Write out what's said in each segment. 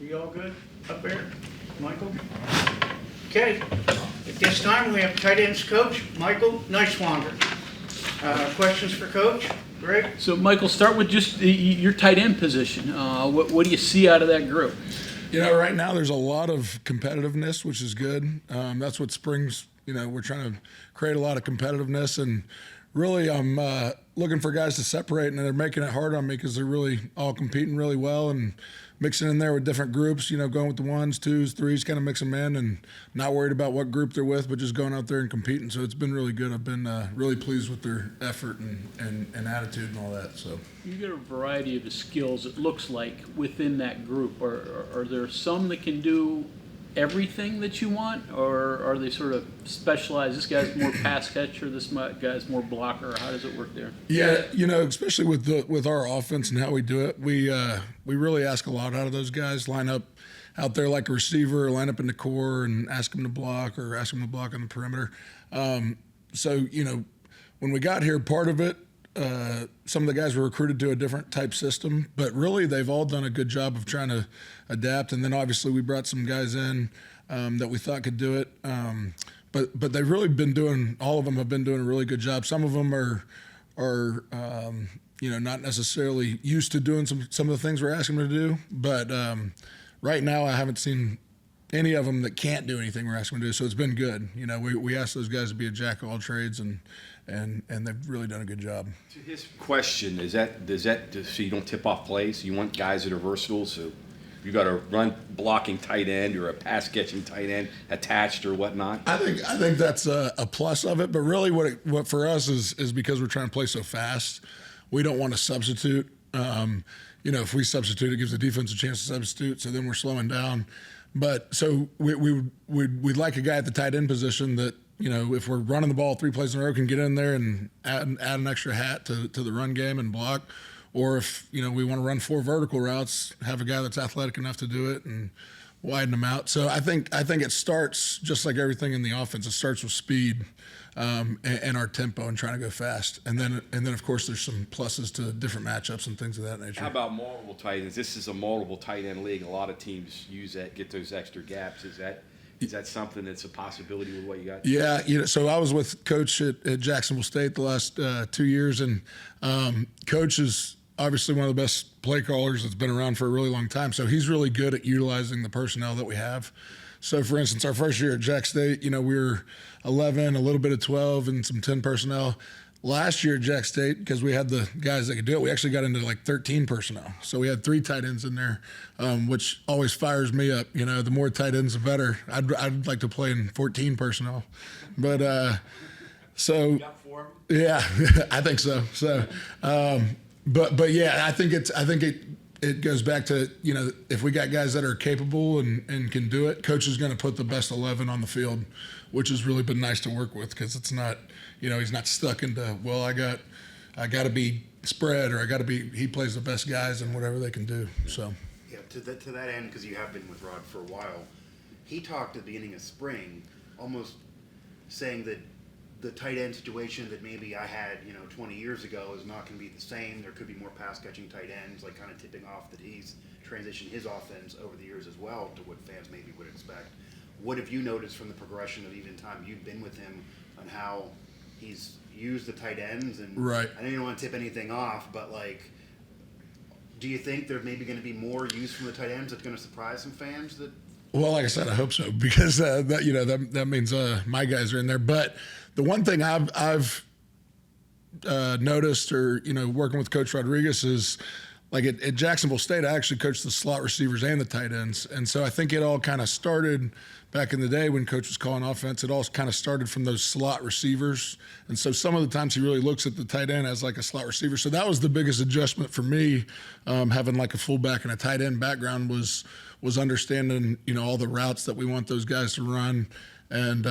You all good up there, Michael? Okay, at this time we have tight ends coach, Michael Nysewander. Questions for Coach? Greg? So, Michael, start with just your tight end position. What do you see out of that group? You know, right now there's a lot of competitiveness, which is good. That's what springs, we're trying to create a lot of competitiveness. And really, I'm looking for guys to separate, and they're making it hard on me because they're really all competing really well and mixing in there with different groups, going with the ones, twos, threes, kind of mix them in and not worried about what group they're with, but just going out there and competing. So it's been really good. I've been really pleased with their effort and attitude and all that. So You get a variety of the skills, it looks like, within that group. Are there some that can do everything that you want, or are they sort of specialized? This guy's more pass catcher, this guy's more blocker. How does it work there? Yeah, especially with our offense and how we do it, we really ask a lot out of those guys. Line up out there like a receiver, line up in the core, and ask them to block or ask them to block on the perimeter. So when we got here, part of it, some of the guys were recruited to a different type system, but really they've all done a good job of trying to adapt. And then obviously we brought some guys in that we thought could do it. But they've really been doing, all of them have been doing a really good job. Some of them are not necessarily used to doing some of the things we're asking them to do. But right now I haven't seen any of them that can't do anything we're asking them to do. So it's been good. We asked those guys to be a jack of all trades, and they've really done a good job. To his question, does that so you don't tip off plays? You want guys that are versatile, so you got a run blocking tight end or a pass catching tight end attached or whatnot? I think that's a plus of it, but really what for us is because we're trying to play so fast, we don't want to substitute. If we substitute, it gives the defense a chance to substitute, so then we're slowing down. But so we'd like a guy at the tight end position that, if we're running the ball 3 plays in a row, can get in there and add an extra hat to the run game and block. Or if, we want to run 4 vertical routes, have a guy that's athletic enough to do it and widen them out. So I think it starts just like everything in the offense. It starts with speed and our tempo and trying to go fast. And then of course there's some pluses to different matchups and things of that nature. How about multiple tight ends? This is a multiple tight end league. A lot of teams use that, get those extra gaps. Is that something that's a possibility with what you got? Yeah, so I was with Coach at Jacksonville State the last 2 years, and Coach is obviously one of the best play callers that's been around for a really long time. So he's really good at utilizing the personnel that we have. So, for instance, our first year at Jack State, we were 11, a little bit of 12, and some 10 personnel. Last year at Jack State, because we had the guys that could do it, we actually got into like 13 personnel. So we had 3 tight ends in there, which always fires me up. The more tight ends, the better. I'd like to play in 14 personnel. But so, yeah, I think so. So, but yeah, I think it goes back to, if we got guys that are capable and can do it, Coach is going to put the best 11 on the field, which has really been nice to work with, because it's not, he's not stuck into, well, I got to be spread, or he plays the best guys and whatever they can do. So yeah, to that end, because you have been with Rod for a while, he talked at the beginning of spring, almost saying that the tight end situation that maybe I had, 20 years ago is not going to be the same. There could be more pass catching tight ends, like kind of tipping off that he's transitioned his offense over the years as well to what fans maybe would expect. What have you noticed from the progression of even time you've been with him on how he's used the tight ends? And right. I know you don't want to tip anything off, but do you think there's maybe going to be more use from the tight ends that's going to surprise some fans? Well, like I said, I hope so, because that means my guys are in there. But the one thing I've noticed, or working with Coach Rodriguez, is like at Jacksonville State, I actually coached the slot receivers and the tight ends, and so I think it all kind of started back in the day when Coach was calling offense. It all kind of started from those slot receivers, and so some of the times he really looks at the tight end as like a slot receiver. So that was the biggest adjustment for me, having like a fullback and a tight end background, was understanding all the routes that we want those guys to run, and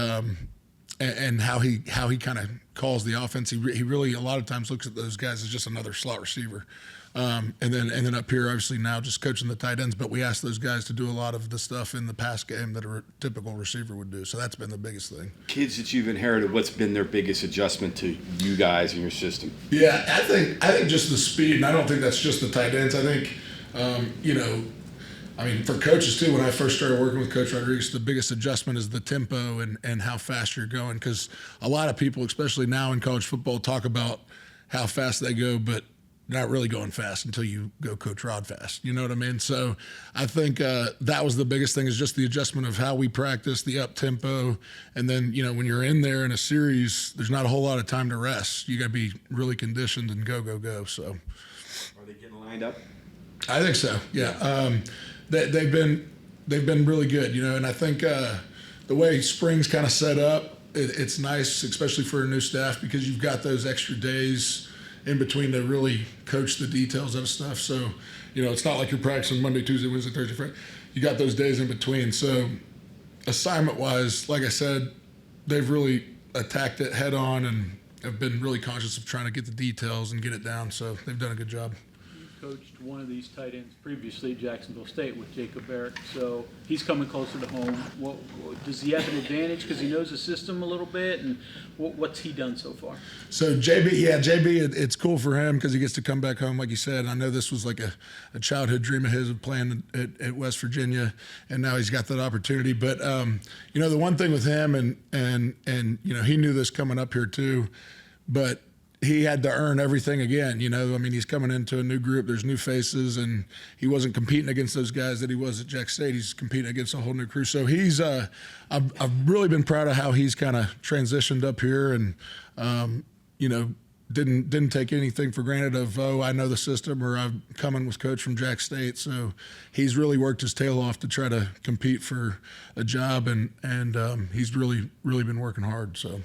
how he kind of calls the offense. He really a lot of times looks at those guys as just another slot receiver. And then up here, obviously now just coaching the tight ends, but we ask those guys to do a lot of the stuff in the pass game that a typical receiver would do. So that's been the biggest thing. Kids that you've inherited, what's been their biggest adjustment to you guys and your system? Yeah, I think just the speed, and I don't think that's just the tight ends. I think I mean, for coaches too, when I first started working with Coach Rodriguez, the biggest adjustment is the tempo and how fast you're going. Because a lot of people, especially now in college football, talk about how fast they go, but not really going fast until you go Coach Rod fast. You know what I mean? So I think that was the biggest thing, is just the adjustment of how we practice, the up tempo. And then, when you're in there in a series, there's not a whole lot of time to rest. You got to be really conditioned and go. So Are they getting lined up? I think so. Yeah. They've been really good, and I think the way spring's kind of set up, it's nice, especially for a new staff, because you've got those extra days in between to really coach the details of stuff. So, it's not like you're practicing Monday, Tuesday, Wednesday, Thursday, Friday. You got those days in between. So, assignment-wise, like I said, they've really attacked it head on and have been really conscious of trying to get the details and get it down. So, they've done a good job. Coached one of these tight ends previously at Jacksonville State with Jacob Barrett, so he's coming closer to home. Does he have an advantage because he knows the system a little bit, and what's he done so far? So JB, it's cool for him because he gets to come back home, like you said. I know this was like a childhood dream of his of playing at West Virginia, and now he's got that opportunity. But the one thing with him, and he knew this coming up here too, but he had to earn everything again. He's coming into a new group. There's new faces, and he wasn't competing against those guys that he was at Jack State. He's competing against a whole new crew. So I've really been proud of how he's kind of transitioned up here, and didn't take anything for granted of, I know the system, or I'm coming with coach from Jack State. So he's really worked his tail off to try to compete for a job, and he's really been working hard. So.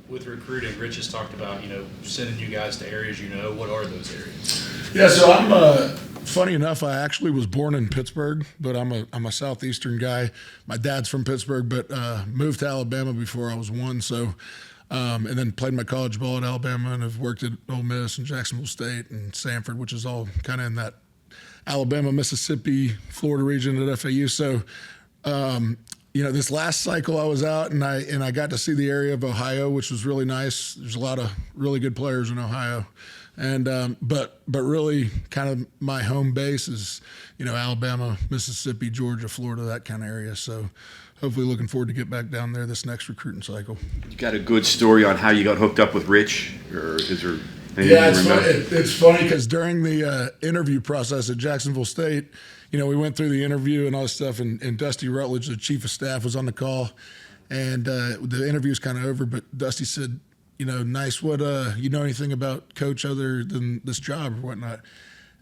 With recruiting, Rich has talked about, sending you guys to areas What are those areas? Yeah, so I'm funny enough, I actually was born in Pittsburgh, but I'm a southeastern guy. My dad's from Pittsburgh, but moved to Alabama before I was 1. So, and then played my college ball at Alabama, and have worked at Ole Miss and Jacksonville State and Sanford, which is all kind of in that Alabama, Mississippi, Florida region at FAU. So. This last cycle I was out, and I got to see the area of Ohio, which was really nice. There's a lot of really good players in Ohio, and but really kind of my home base is Alabama, Mississippi, Georgia, Florida, that kind of area. So hopefully looking forward to get back down there this next recruiting cycle. You got a good story on how you got hooked up with Rich, or is there? Yeah, it's funny because during the interview process at Jacksonville State, we went through the interview and all this stuff, and Dusty Rutledge, the chief of staff, was on the call, and the interview was kind of over, but Dusty said, Nice, what, you know anything about Coach other than this job or whatnot?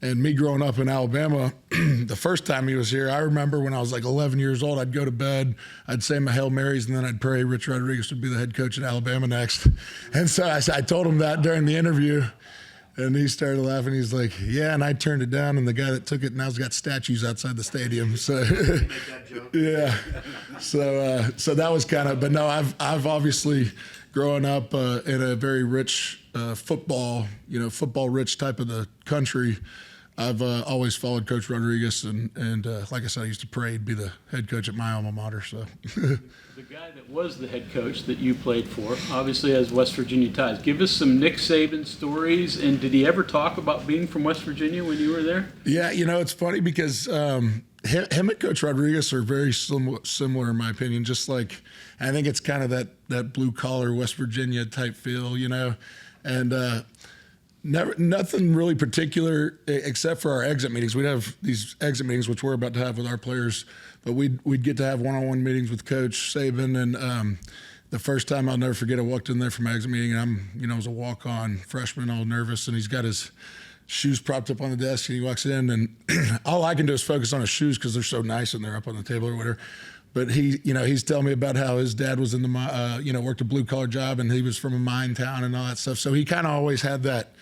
And me growing up in Alabama, the first time he was here, I remember when I was like 11 years old, I'd go to bed, I'd say my Hail Marys, and then I'd pray Rich Rodriguez would be the head coach at Alabama next. And so I told him that during the interview, and he started laughing. He's like, yeah, and I turned it down, and the guy that took it now's got statues outside the stadium. So, yeah. So that was kind of, but no, I've obviously growing up in a very rich football rich type of the country, I've always followed Coach Rodriguez, and like I said, I used to pray he'd be the head coach at my alma mater. So, the guy that was the head coach that you played for obviously has West Virginia ties. Give us some Nick Saban stories, and did he ever talk about being from West Virginia when you were there? Yeah, it's funny because him and Coach Rodriguez are very similar in my opinion. Just like, I think it's kind of that blue collar West Virginia type feel, and. Nothing really particular except for our exit meetings. We'd have these exit meetings, which we're about to have with our players, but we'd get to have one-on-one meetings with Coach Saban. And the first time I'll never forget, I walked in there for my exit meeting, and I was a walk-on freshman, all nervous, and he's got his shoes propped up on the desk, and he walks in, and all I can do is focus on his shoes because they're so nice and they're up on the table or whatever. But he's telling me about how his dad was in the, worked a blue collar job, and he was from a mine town and all that stuff. So he kind of always had that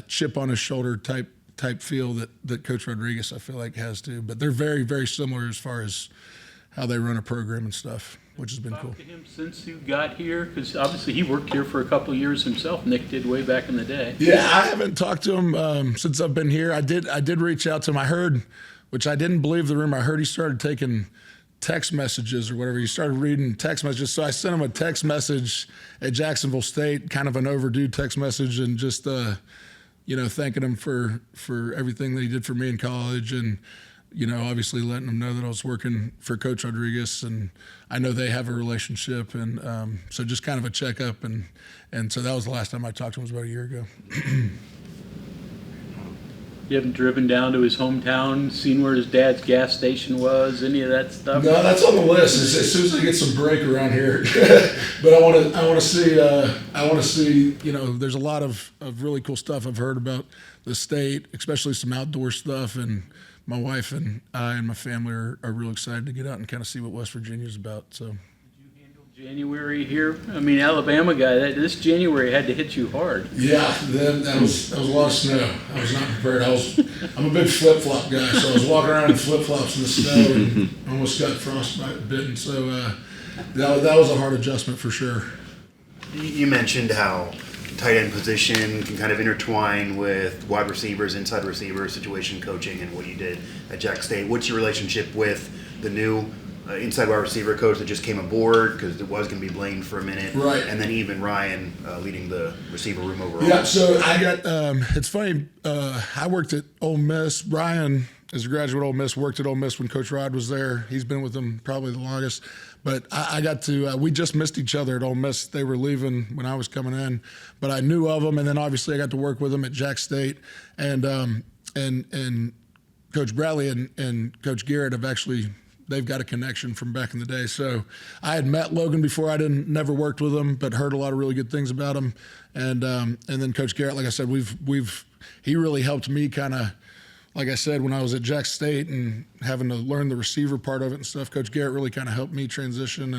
chip on his shoulder type feel that Coach Rodriguez, I feel like, has too. But they're very, very similar as far as how they run a program and stuff, which has been cool. Talked to him since you got here, because obviously he worked here for a couple of years himself. Nick did way back in the day. Yeah, I haven't talked to him since I've been here. I did reach out to him. I heard, which I didn't believe the rumor. I heard he started taking text messages or whatever. He started reading text messages. So I sent him a text message at Jacksonville State, kind of an overdue text message, and just thanking him for everything that he did for me in college. And obviously letting them know that I was working for Coach Rodriguez, and I know they have a relationship, and so just kind of a checkup, and so that was the last time I talked to him, was about a year ago. You haven't driven down to his hometown, seen where his dad's gas station was, any of that stuff? No, that's on the list as soon as I get some break around here. But I want to see. There's a lot of really cool stuff I've heard about the state, especially some outdoor stuff, and my wife and I and my family are real excited to get out and kind of see what West Virginia's about. So. Did you handle January here? I mean, Alabama guy, this January had to hit you hard. Yeah, that was a lot of snow. I was not prepared. I'm a big flip flop guy, so I was walking around in flip flops in the snow and almost got frostbite bitten. So that was a hard adjustment for sure. You mentioned how tight end position can kind of intertwine with wide receivers, inside receivers, situation coaching, and what you did at Jack State. What's your relationship with the new inside wide receiver coach that just came aboard, because it was going to be Blaine for a minute, right? And then even Ryan leading the receiver room overall. Yeah, so I got. It's funny. I worked at Ole Miss. Ryan, as a graduate of Ole Miss, worked at Ole Miss when Coach Rod was there. He's been with them probably the longest. But I got to. We just missed each other at Ole Miss. They were leaving when I was coming in, but I knew of them, and then obviously I got to work with them at Jack State, and Coach Bradley and Coach Garrett have actually. They've got a connection from back in the day. So I had met Logan before. I never worked with him, but heard a lot of really good things about him. And then Coach Garrett, like I said, he really helped me kind of, like I said, when I was at Jack State and having to learn the receiver part of it and stuff. Coach Garrett really kind of helped me transition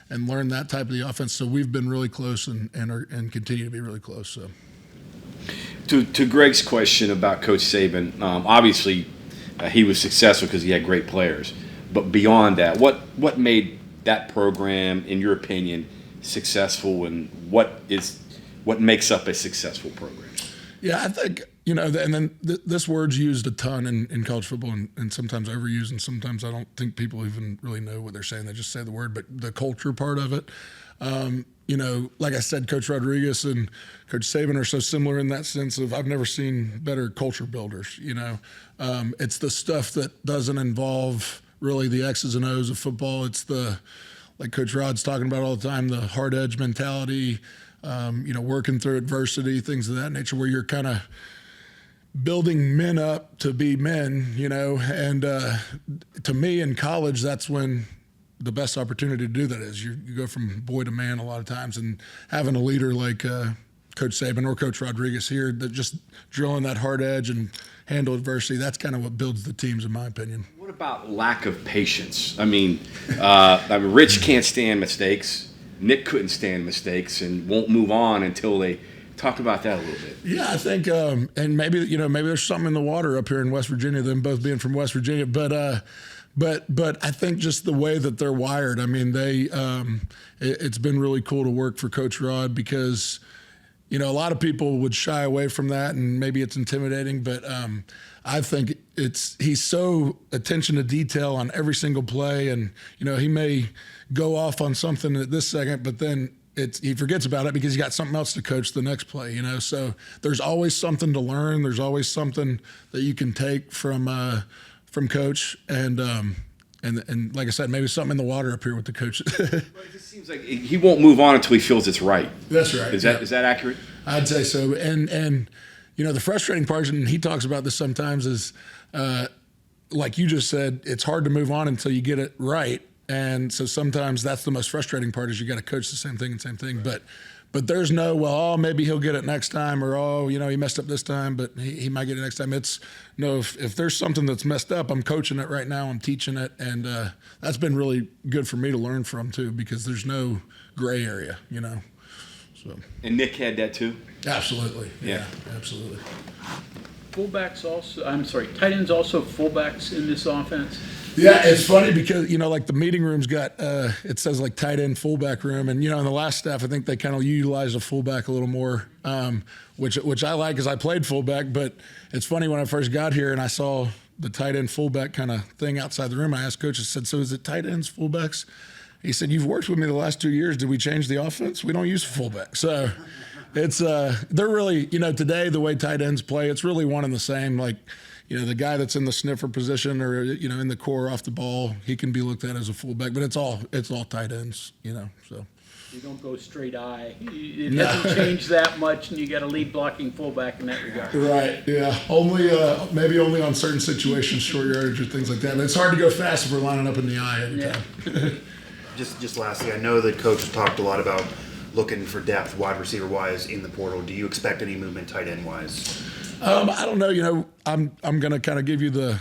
and learn that type of the offense. So we've been really close and continue to be really close. So To Greg's question about Coach Saban, obviously he was successful because he had great players. But beyond that, what made that program, in your opinion, successful, and what makes up a successful program? Yeah, I think, and then this word's used a ton in college football, and sometimes overused, and sometimes I don't think people even really know what they're saying. They just say the word, but the culture part of it, like I said, Coach Rodriguez and Coach Saban are so similar in that sense of I've never seen better culture builders. It's the stuff that doesn't involve really the X's and O's of football. It's like Coach Rod's talking about all the time, the hard edge mentality, working through adversity, things of that nature, where you're kind of building men up to be men, and to me in college, that's when the best opportunity to do that is. You go from boy to man a lot of times, and having a leader like Coach Saban or Coach Rodriguez here that just drilling that hard edge and handle adversity, that's kind of what builds the teams, in my opinion. What about lack of patience? I mean, Rich can't stand mistakes. Nick couldn't stand mistakes and won't move on until they talk about that a little bit. Yeah, I think, and maybe there's something in the water up here in West Virginia, them both being from West Virginia, but I think just the way that they're wired. I mean, it's been really cool to work for Coach Rod because, a lot of people would shy away from that, and maybe it's intimidating, but I think he's so attention to detail on every single play, and he may go off on something at this second, but then he forgets about it because he's got something else to coach the next play. So there's always something to learn. There's always something that you can take from Coach, and like I said, maybe something in the water up here with the coaches. It just seems like he won't move on until he feels it's right. That's right. Is that accurate? I'd say so. And the frustrating part, and he talks about this sometimes, is like you just said, it's hard to move on until you get it right. And so sometimes that's the most frustrating part is you got to coach the same thing. Right. But there's no, maybe he'll get it next time, or, he messed up this time, but he might get it next time. It's, no, if there's something that's messed up, I'm coaching it right now, I'm teaching it, and that's been really good for me to learn from, too, because there's no gray area, So. And Nick had that, too? Absolutely. Yeah, absolutely. Tight ends also fullbacks in this offense? Yeah, it's funny because, like the meeting room's got, it says like tight end fullback room. And, in the last staff, I think they kind of utilize a fullback a little more, which I like because I played fullback. But it's funny when I first got here and I saw the tight end fullback kind of thing outside the room, I asked Coach, I said, so is it tight ends, fullbacks? He said, you've worked with me the last 2 years. Did we change the offense? We don't use fullback. So it's, they're really, today the way tight ends play, it's really one and the same. Like, the guy that's in the sniffer position or in the core off the ball, he can be looked at as a fullback. But it's all tight ends. So. You don't go straight eye. It hasn't changed that much, and you got a lead blocking fullback in that regard. Right. Yeah. Maybe only on certain situations, short yardage or things like that. But it's hard to go fast if we're lining up in the eye every time. Just lastly, I know that coach has talked a lot about looking for depth, wide receiver wise, in the portal. Do you expect any movement, tight end wise? I don't know. I'm going to kind of give you the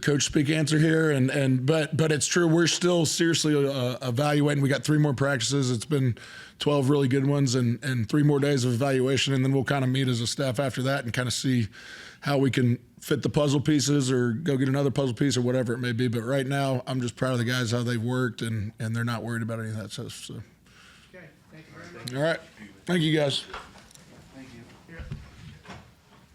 coach speak answer here, but it's true. We're still seriously evaluating. We got 3 more practices. It's been 12 really good ones, and 3 more days of evaluation, and then we'll kind of meet as a staff after that and kind of see how we can fit the puzzle pieces or go get another puzzle piece or whatever it may be. But right now, I'm just proud of the guys how they've worked, and they're not worried about any of that stuff. So. Okay, thank you very much. All right, thank you guys.